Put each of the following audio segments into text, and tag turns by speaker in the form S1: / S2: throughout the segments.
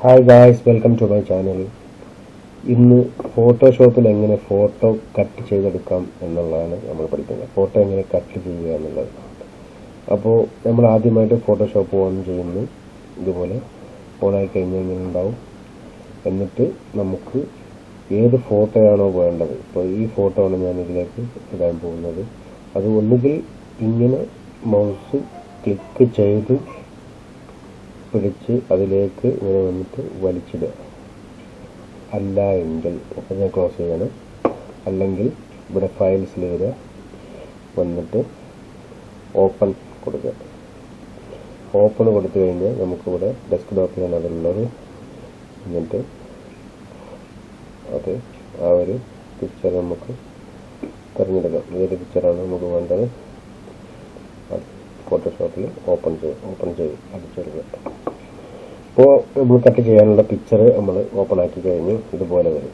S1: Hi guys, welcome to my channel. ഇന്ന് ഫോട്ടോഷോപ്പിൽ എങ്ങനെ ഫോട്ടോ കട്ട് ചെയ്തെടുക്കാം എന്നുള്ളതാണ് നമ്മൾ പഠിക്കുന്നത്. ഫോട്ടോ എങ്ങനെ കട്ട് ചെയ്യുക എന്നുള്ളത്. അപ്പോൾ നമ്മൾ ആദ്യമായിട്ട് ഫോട്ടോഷോപ്പ് ഓൺ ചെയ്യുന്നു. ഇതുപോലെ ഓണായി കഴിഞ്ഞാൽ ഇങ്ങനെ ഉണ്ടാവും. എന്നിട്ട് നമുക്ക് ഏത് ഫോട്ടോയാണോ വേണ്ടത്, ഇപ്പോൾ ഈ ഫോട്ടോ ആണ് ഞാൻ ഇതിലേക്ക് ഇടാൻ പോകുന്നത്. അത് ഒന്നുകിൽ ഇങ്ങനെ മൗസ് ക്ലിക്ക് ചെയ്ത് പിടിച്ച് അതിലേക്ക് ഇങ്ങനെ വന്നിട്ട് വലിച്ചിടുക. അല്ല എങ്കിൽ അപ്പോൾ ഞാൻ ക്ലോസ് ചെയ്യണം. അല്ലെങ്കിൽ ഇവിടെ ഫയൽസിൽ വരിക, വന്നിട്ട് ഓപ്പൺ കൊടുക്കുക. ഓപ്പൺ കൊടുത്തു കഴിഞ്ഞാൽ നമുക്കിവിടെ ഡെസ്ക്ടോപ്പിലാണ് അതുള്ളത്. എന്നിട്ട് അത് ആ ഒരു പിക്ചർ നമുക്ക് തിരഞ്ഞെടുക്കാം. ഏത് പിക്ചറാണ് നമുക്ക് വേണ്ടത് ഫോട്ടോഷോപ്പിൽ ഓപ്പൺ ചെയ്ത് അടിച്ചെടുക്കുക. ഇപ്പോൾ നമ്മൾ കട്ട് ചെയ്യാനുള്ള പിക്ചർ നമ്മൾ ഓപ്പൺ ആക്കി കഴിഞ്ഞ് ഇതുപോലെ വരും.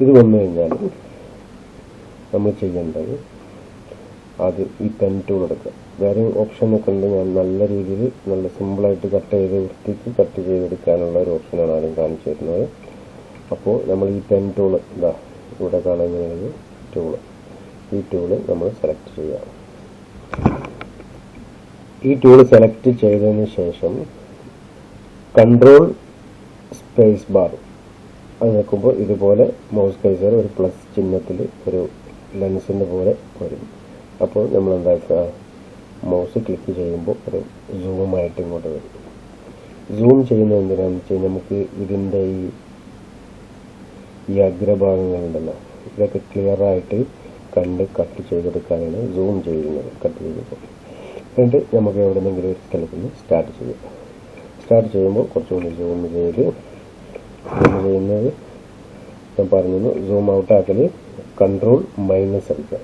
S1: ഇത് വന്നു കഴിഞ്ഞാൽ നമ്മൾ ചെയ്യേണ്ടത് ആദ്യം ഈ പെൻ ടൂൾ എടുക്കുക. വേറെ ഓപ്ഷനൊക്കെ ഉണ്ട്. ഞാൻ നല്ല രീതിയിൽ നല്ല സിമ്പിളായിട്ട് കട്ട് ചെയ്ത് വൃത്തിക്ക് കട്ട് ചെയ്തെടുക്കാനുള്ള ഒരു ഓപ്ഷനാണ് ആദ്യം കാണിച്ചു തരുന്നത്. അപ്പോൾ നമ്മൾ ഈ പെൻ ടൂൾ ഇവിടെ കാണുന്നത് ഈ ടൂള് നമ്മൾ സെലക്ട് ചെയ്യുക. ഈ ടൂൾ സെലക്ട് ചെയ്തതിന് ശേഷം കൺട്രോൾ സ്പേസ് ബാർ അത് നോക്കുമ്പോൾ ഇതുപോലെ മൗസ് കൈസർ ഒരു പ്ലസ് ചിഹ്നത്തിൽ ഒരു ലെൻസിൻ്റെ പോലെ വരും. അപ്പോൾ നമ്മൾ എന്താക്കുക, മൗസ് ക്ലിക്ക് ചെയ്യുമ്പോൾ ഒരു സൂമായിട്ട് ഇങ്ങോട്ട് വരും. സൂം ചെയ്യുന്നത് എന്തിനാണെന്ന് വെച്ച് കഴിഞ്ഞാൽ നമുക്ക് ഇതിൻ്റെ ഈ അഗ്രഭാഗങ്ങളുണ്ടല്ലോ, ഇതൊക്കെ ക്ലിയറായിട്ട് കണ്ട് കട്ട് ചെയ്തെടുക്കാനാണ് സൂം ചെയ്യുന്നത്. കട്ട് ചെയ്യുമ്പോൾ എന്നിട്ട് നമുക്ക് എവിടെയെങ്കിലും ഒരു സ്ഥലത്ത് നിന്ന് സ്റ്റാർട്ട് ചെയ്യുമ്പോൾ കുറച്ചുകൂടി സൂം ചെയ്യുന്നത് ഞാൻ പറഞ്ഞു. സൂം ഔട്ട് ആക്കൽ കൺട്രോൾ മൈനസ് അടിക്കുക.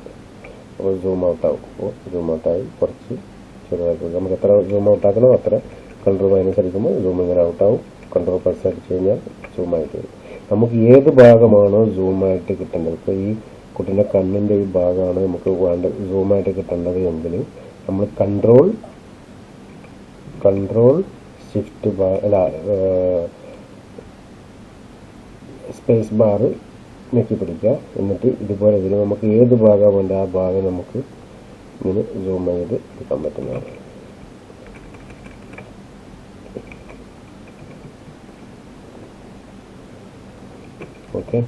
S1: അപ്പോൾ സൂം ഔട്ടാവും. സൂം ഔട്ടായി കുറച്ച് ചെറുതാക്കി നമുക്ക് എത്ര സൂം ഔട്ടാക്കണോ അത്ര കൺട്രോൾ മൈനസ് അടിക്കുമ്പോൾ സൂം ഇങ്ങനെ ഔട്ടാവും. കൺട്രോൾ പ്ലസ് അടിച്ച് കഴിഞ്ഞാൽ സൂമായിട്ട് വരും. നമുക്ക് ഏത് ഭാഗമാണോ സൂമായിട്ട് കിട്ടേണ്ടത്, ഇപ്പോൾ ഈ കുട്ടീൻ്റെ കണ്ണിൻ്റെ ഈ ഭാഗമാണ് നമുക്ക് സൂമായിട്ട് കിട്ടേണ്ടത് എങ്കിൽ നമ്മൾ കൺട്രോൾ ഷിഫ്റ്റ് സ്പേസ് ബാർ ഞെക്കി പിടിക്കുക. എന്നിട്ട് ഇതുപോലെ ഇതിന് നമുക്ക് ഏത് ഭാഗം വേണ്ട ആ ഭാഗം നമുക്ക് ഇങ്ങനെ സൂം ചെയ്ത് എടുക്കാൻ പറ്റുന്നതാണ്. ഓക്കെ,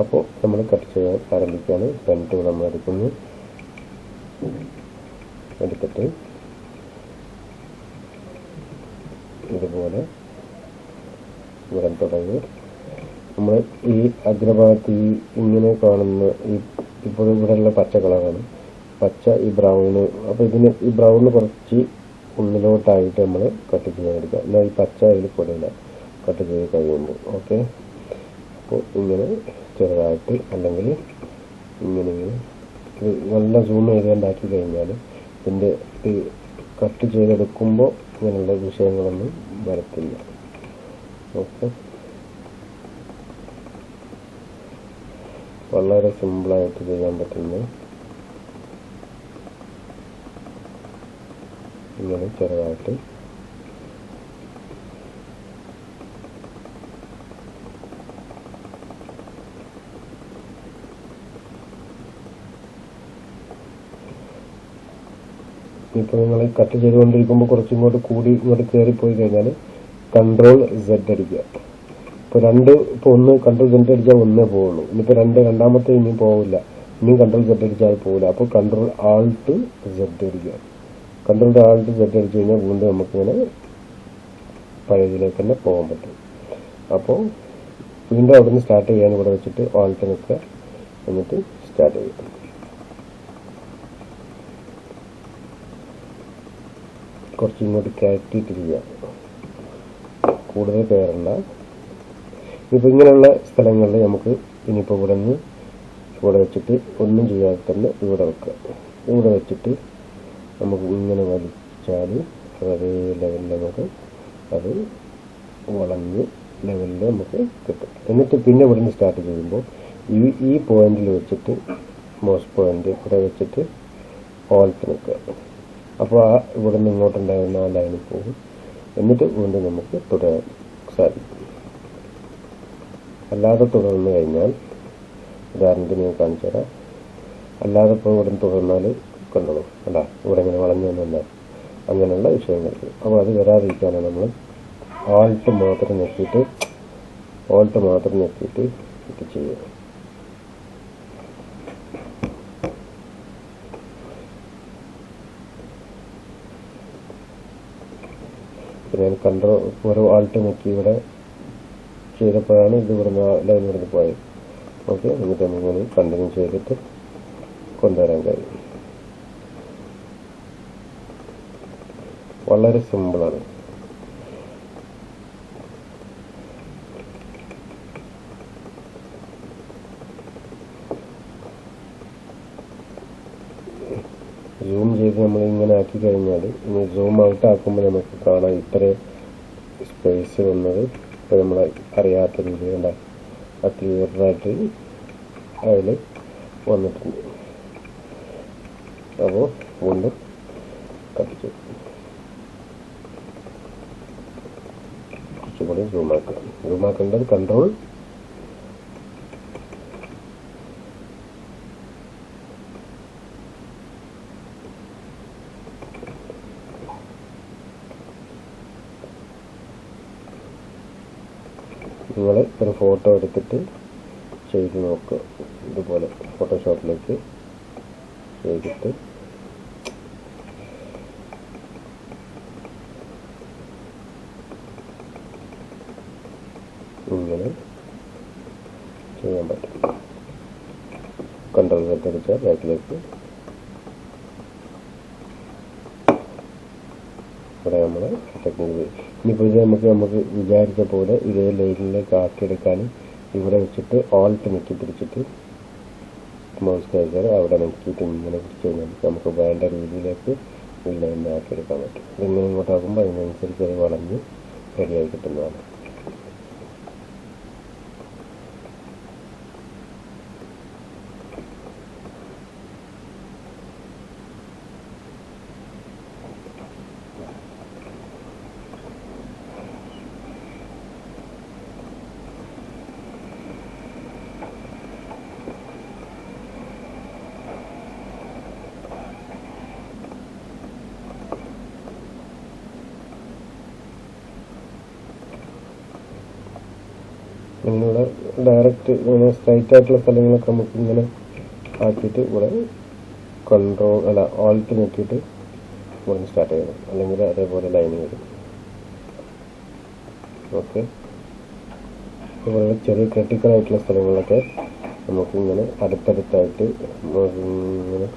S1: അപ്പോൾ നമ്മൾ കട്ട് ചെയ്യാൻ ആരംഭിക്കുകയാണ്. പെൻ ടൂൾ നമ്മൾ എടുക്കുന്നു. എടുത്തിട്ട് ഇതുപോലെ ഇവിടെ തുടങ്ങി നമ്മൾ ഈ അഗ്രഭാഗത്ത് ഇങ്ങനെ കാണുന്ന ഇപ്പോൾ ഇവിടെയുള്ള പച്ച കളറാണ്, ഈ ബ്രൗണ്. അപ്പോൾ ഈ ബ്രൗണ് കുറച്ച് ഉള്ളിലോട്ടായിട്ട് നമ്മൾ കട്ട് ചെയ്യാൻ എടുക്കുക. എന്നാൽ ഈ പച്ച അതിൽ പൊടിയില്ല കട്ട് ചെയ്ത് കഴിയുമ്പോൾ. ഓക്കെ, അപ്പോൾ ഇങ്ങനെ ചെറുതായിട്ട് അല്ലെങ്കിൽ ഇങ്ങനെ നല്ല സൂം ചെയ്തുണ്ടാക്കി കഴിഞ്ഞാൽ ഇതിൻ്റെ കട്ട് ചെയ്തെടുക്കുമ്പോൾ ഇങ്ങനെയുള്ള വിഷയങ്ങളൊന്നും വരത്തില്ല. ഓക്കെ, വളരെ സിമ്പിളായിട്ട് ചെയ്യാൻ പറ്റുന്ന ഇങ്ങനെ ചെറുതായിട്ട് ഇപ്പോൾ നിങ്ങൾ കട്ട് ചെയ്തുകൊണ്ടിരിക്കുമ്പോൾ കുറച്ചിങ്ങോട്ട് കയറിപ്പോയി കഴിഞ്ഞാൽ കൺട്രോൾ സെഡ് അടിക്കുക. ഇപ്പോൾ ഒന്ന് കൺട്രോൾ സെഡ് അടിച്ചാൽ ഒന്നേ പോവുള്ളൂ. ഇനിയിപ്പോൾ രണ്ടാമത്തെ ഇനിയും പോവില്ല. ഇനിയും കൺട്രോൾ സെഡ് അടിച്ചാൽ പോവില്ല. അപ്പോൾ കൺട്രോൾ ആൾട്ട് സെഡ് അടിക്കുക. കൺട്രോൾ ആൾട്ട് സെഡ് അടിച്ചു കഴിഞ്ഞാൽ വീണ്ടും നമുക്കിങ്ങനെ പഴയതിലേക്ക് തന്നെ പോകാൻ പറ്റും. അപ്പോൾ വീണ്ടും അവിടെ നിന്ന് സ്റ്റാർട്ട് ചെയ്യാൻ ഇവിടെ വെച്ചിട്ട് ആൾട്ട് നിൽക്കുക. എന്നിട്ട് സ്റ്റാർട്ട് ചെയ്യുക. കുറച്ച് ഇങ്ങോട്ട് കയറ്റിയിട്ട് ചെയ്യുക, കൂടുതൽ കയറണ്ട. ഇപ്പോൾ ഇങ്ങനെയുള്ള സ്ഥലങ്ങളിൽ നമുക്ക് ഇനിയിപ്പോൾ ഇവിടെ വെച്ചിട്ട് ഒന്നും ചെയ്യാതെ തന്നെ ഇവിടെ വെക്കുക. ഇവിടെ വെച്ചിട്ട് നമുക്ക് ഇങ്ങനെ വലിച്ചാൽ അതേ ലെവലിൽ നമുക്ക് അത് വളഞ്ഞ് ലെവലിൽ നമുക്ക് കിട്ടും. എന്നിട്ട് പിന്നെ ഇവിടെ നിന്ന് സ്റ്റാർട്ട് ചെയ്യുമ്പോൾ ഈ പോയിന്റിൽ വെച്ചിട്ട് മൗസ് പോയിന്റ് ഇവിടെ വെച്ചിട്ട് ഓൾട്ട് നിൽക്കുക. അപ്പോൾ ഇവിടെ നിന്ന് ഇങ്ങോട്ടുണ്ടായിരുന്ന ആ ലൈനിൽ പോകും. എന്നിട്ട് വീണ്ടും നമുക്ക് തുടരാൻ സാധിക്കും. അല്ലാതെ തുടർന്നു കഴിഞ്ഞാൽ, ഉദാഹരണത്തിന് ഞാൻ കാണിച്ചു തരാം. അല്ലാതെ ഇപ്പോൾ ഇവിടെ തുടർന്നാൽ കണ്ടോളൂ, അല്ല ഇവിടെ ഇങ്ങനെ വളഞ്ഞു വന്നാൽ അങ്ങനെയുള്ള വിഷയങ്ങൾക്ക്. അപ്പോൾ അത് വരാതിരിക്കാനാണ് നമ്മൾ ആൾട്ട് മാത്രം ഞെക്കിയിട്ട് ഇത് ചെയ്യുക. ഞാൻ ഓരോ ആൾട്ട് ഞെക്കി ഇവിടെ ചെയ്തപ്പോഴാണ് ഇത് ഇവിടുന്ന് ലൈൻ ഇവിടുന്ന് പോയത്. ഓക്കെ, എന്നിട്ട് നമുക്കിങ്ങനെ കണ്ടിന്യൂ ചെയ്തിട്ട് കൊണ്ടുവരാൻ കഴിയും. വളരെ സിമ്പിളാണ്. സൂം ചെയ്ത് നമ്മൾ ഇങ്ങനെ ആക്കി കഴിഞ്ഞാൽ, ഇനി സൂം ഔട്ട് ആക്കുമ്പോൾ നമുക്ക് കാണാം ഇത്ര സ്പേസ് വന്നത്. ഇപ്പോൾ നമ്മൾ അറിയാത്ത രീതിയിൽ ക്ലിയറായിട്ട് അതിൽ വന്നിട്ടുണ്ട്. അപ്പോൾ വീണ്ടും കത്തിച്ചു കുറച്ചുകൂടി സൂമാക്കേണ്ടത് കൺട്രോൾ നിങ്ങൾ ഒരു ഫോട്ടോ എടുത്തിട്ട് ചെയ്ത് നോക്കുക. ഇതുപോലെ ഫോട്ടോഷോപ്പിലേക്ക് ചെയ്തിട്ട് ഇങ്ങനെ ചെയ്യാൻ പറ്റും. കൺട്രോൾ അടിച്ചാൽ ബാക്കിലേക്ക് ഇവിടെ നമ്മൾ ടെക്നിക്ക്. ഇനിയിപ്പോൾ ഇത് നമുക്ക് വിചാരിച്ച പോലെ ഇതേ ലൈനിലേക്ക് ആക്കിയെടുക്കാനും ഇവിടെ വെച്ചിട്ട് ഓൾട്ട് നെക്കി പിടിച്ചിട്ട് മൗസ് കഴിച്ചാൽ അവിടെ നെക്കിയിട്ട് ഇങ്ങനെ പിടിച്ച് കഴിഞ്ഞാൽ നമുക്ക് വേണ്ട രീതിയിലേക്ക് ഈ ലൈനിൽ ആക്കിയെടുക്കാൻ പറ്റും. ഇതിങ്ങനെ ഇങ്ങോട്ടാക്കുമ്പോൾ അതിനനുസരിച്ച് അത് വളഞ്ഞ് റെഡിയായി കിട്ടുന്നതാണ്. ഇങ്ങനെയുള്ള ഡയറക്റ്റ് ഇങ്ങനെ സ്ട്രൈറ്റ് ആയിട്ടുള്ള സ്ഥലങ്ങളൊക്കെ നമുക്ക് ഇങ്ങനെ ആക്കിയിട്ട് ഇവിടെ ഓൾട്ട് നോക്കിയിട്ട് ഇവിടെ സ്റ്റാർട്ട് ചെയ്യണം. അല്ലെങ്കിൽ അതേപോലെ ലൈൻ വരും. ഓക്കെ, ഇതുപോലുള്ള ചെറിയ ക്രിട്ടിക്കൽ ആയിട്ടുള്ള സ്ഥലങ്ങളിലൊക്കെ നമുക്കിങ്ങനെ അടുത്തടുത്തായിട്ട് ഇങ്ങനെ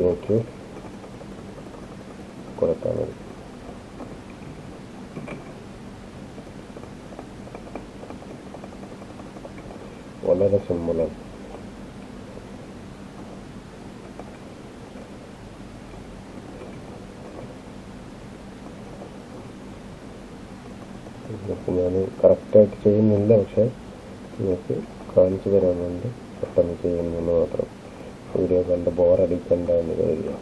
S1: നോക്കി കൊടുക്കാൻ മതി. വളരെ സിമ്പിളാണ്. ഞാൻ കറക്റ്റായിട്ട് ചെയ്യുന്നില്ല, പക്ഷെ നിങ്ങൾക്ക് കാണിച്ചു തരാൻ വേണ്ടി പെട്ടെന്ന് ചെയ്യുന്നെന്ന് മാത്രം. വീഡിയോ കണ്ട് ബോറടിക്കണ്ട എന്ന് കരുതുക.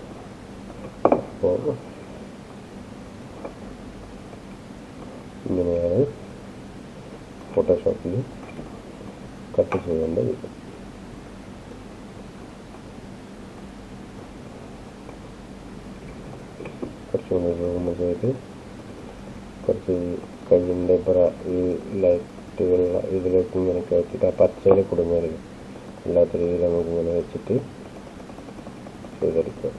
S1: അപ്പോൾ ഇങ്ങനെയാണ് ഫോട്ടോഷോപ്പിൽ കട്ട് ചെയ്യേണ്ടത്. കുറച്ചുകൂടി സൂം ചെയ്ത് കുറച്ച് കയ്യിൻ്റെ ഈ ലൈറ്റുകളുള്ള ഇതിലേക്ക് ഇങ്ങനെ കയറ്റിയിട്ട് ആ പച്ചയിൽ കുടുങ്ങരുത്. അല്ലാത്ത രീതിയിൽ നമുക്കിങ്ങനെ വെച്ചിട്ട് ചെയ്തെടുക്കാം.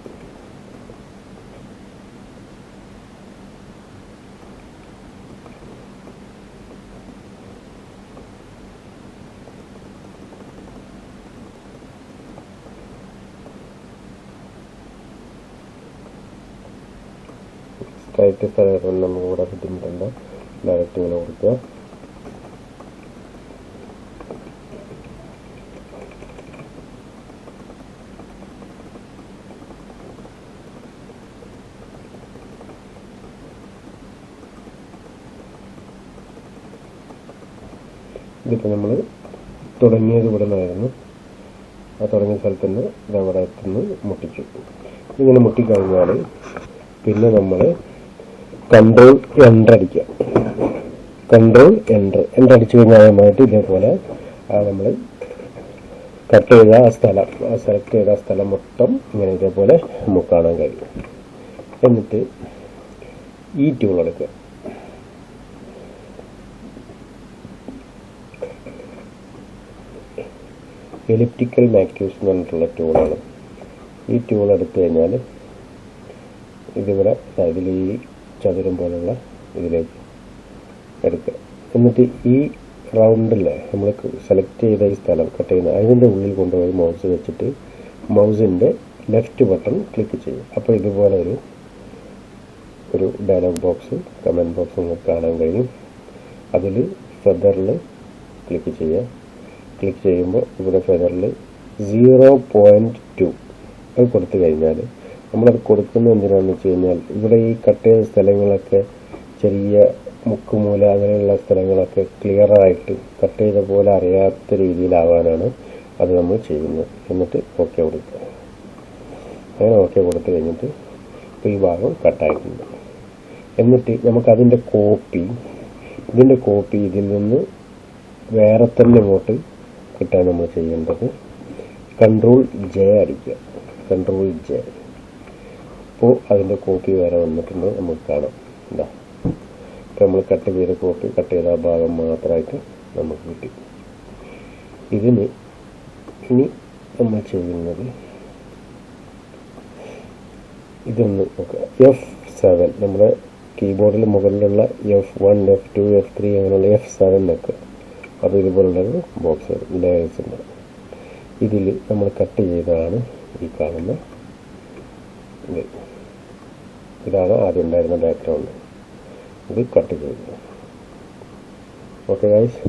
S1: സ്ട്രൈറ്റ് സ്ഥലമായിട്ടുണ്ട്, നമുക്ക് ഇവിടെ ബുദ്ധിമുട്ടുണ്ട്. ഡയറക്റ്റ് ഇങ്ങനെ കൊടുക്കുക. ഇതിപ്പോൾ നമ്മൾ തുടങ്ങിയത് ഇവിടെ നിന്നായിരുന്നു. ആ തുടങ്ങിയ സ്ഥലത്ത് നിന്ന് ഇതവിടെ എത്തുന്നു മുട്ടിച്ചു. ഇങ്ങനെ മുട്ടിക്കഴിഞ്ഞാൽ പിന്നെ നമ്മൾ കൺട്രോൾ എൻ്റർ അടിക്കുക. കൺട്രോൾ എൻ്റർ അടിച്ചു കഴിഞ്ഞാൽ നന്നായിട്ട് ഇതേപോലെ നമ്മൾ കട്ട് ചെയ്ത ആ സ്ഥലം, സെലക്ട് ചെയ്ത സ്ഥലം മൊത്തം ഇങ്ങനെ ഇതേപോലെ നമുക്ക് കാണാൻ കഴിയും. എന്നിട്ട് ഈ ടൂൾ എടുക്കുക. എലിപ്റ്റിക്കൽ മാക്യൂസ് എന്ന് പറഞ്ഞിട്ടുള്ള ടൂളാണ്. ഈ ടൂൾ എടുത്തു കഴിഞ്ഞാൽ ഇതിവിടെ ഇതിൽ ഈ ചതുരം പോലുള്ള ഇതിലേക്ക് എടുക്കുക. എന്നിട്ട് ഈ റൗണ്ടിലെ നമ്മൾ സെലക്ട് ചെയ്ത ഈ സ്ഥലം കട്ട് ചെയ്യുന്ന അതിൻ്റെ ഉള്ളിൽ കൊണ്ടുപോയി മൗസ് വെച്ചിട്ട് മൗസിൻ്റെ ലെഫ്റ്റ് ബട്ടൺ ക്ലിക്ക് ചെയ്യും. അപ്പോൾ ഇതുപോലെ ഒരു ഡയലോഗ് ബോക്സ്, കമൻറ്റ് ബോക്സ് നിങ്ങൾക്ക് കാണാൻ കഴിയും. അതിൽ ഫെദറിൽ ക്ലിക്ക് ചെയ്യുക. ക്ലിക്ക് ചെയ്യുമ്പോൾ ഇവിടെ ഫെദറിൽ 0.2 അത് കൊടുത്തു കഴിഞ്ഞാൽ നമ്മളത് കൊടുക്കുന്നത് എന്തിനാണെന്ന് വെച്ച് കഴിഞ്ഞാൽ ഇവിടെ ഈ കട്ട് ചെയ്ത സ്ഥലങ്ങളൊക്കെ ചെറിയ മുക്കുമൂല അങ്ങനെയുള്ള സ്ഥലങ്ങളൊക്കെ ക്ലിയറായിട്ട് കട്ട് ചെയ്ത പോലെ അറിയാത്ത രീതിയിലാവാനാണ് അത് നമ്മൾ ചെയ്യുന്നത്. എന്നിട്ട് ഓക്കെ കൊടുക്കുക. അങ്ങനെ ഓക്കെ കൊടുത്തു കഴിഞ്ഞിട്ട് ഇപ്പോൾ ഈ ഭാഗം കട്ടായിട്ടുണ്ട്. എന്നിട്ട് നമുക്കതിൻ്റെ കോപ്പി ഇതിൽ നിന്ന് വേറെ തന്നെ ഇങ്ങോട്ട് കിട്ടാൻ നമ്മൾ ചെയ്യേണ്ടത് കൺട്രോൾ ജെ അടിക്കുക. Control J. അപ്പോൾ അതിൻ്റെ കോപ്പി വേറെ വന്നിട്ടുണ്ട് നമുക്ക് കാണാം. എന്താ ഇപ്പോൾ നമ്മൾ കട്ട് ചെയ്ത ആ ഭാഗം മാത്രമായിട്ട് നമുക്ക് കിട്ടി. ഇനി നമ്മൾ ചെയ്യുന്നത് ഇതൊന്ന് നോക്കുക. F7 നമ്മുടെ കീബോർഡിൽ മുകളിലുള്ള F1, F2, F3 അങ്ങനെയുള്ള F7 വെക്കുക. അത് ഇതുപോലുള്ളൊരു ബോക്സ് ലേയേഴ്സ് ഉണ്ട്. ഇതിൽ നമ്മൾ കട്ട് ചെയ്തതാണ് ഈ കാണുന്ന ഇതാണ് ആദ്യം ഉണ്ടായിരുന്ന ബാക്ക്ഗ്രൗണ്ട്. ഇത് കട്ട് ചെയ്തു. ഓക്കെ ഗൈസ്,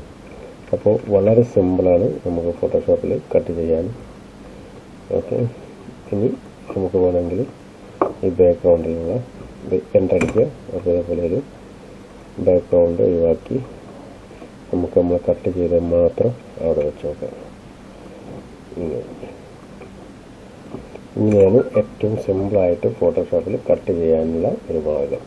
S1: അപ്പോൾ വളരെ സിമ്പിളാണ് നമുക്ക് ഫോട്ടോഷോപ്പിൽ കട്ട് ചെയ്യാൻ. ഓക്കെ, ഇനി നമുക്ക് വേണമെങ്കിൽ ഈ ബാക്ക്ഗ്രൗണ്ടിലുള്ള ഇത് എൻ്റർ അടിക്കുക. അപ്പോൾ ഇതേപോലെ ഒരു ബാക്ക്ഗ്രൗണ്ട് ഒഴിവാക്കി നമുക്ക് നമ്മൾ കട്ട് ചെയ്ത് മാത്രം അവിടെ വെച്ച് നോക്കാം. ഇങ്ങനെയാണ് ഏറ്റവും സിമ്പിളായിട്ട് ഫോട്ടോഷോപ്പിൽ കട്ട് ചെയ്യാനുള്ള ഒരു മാർഗം.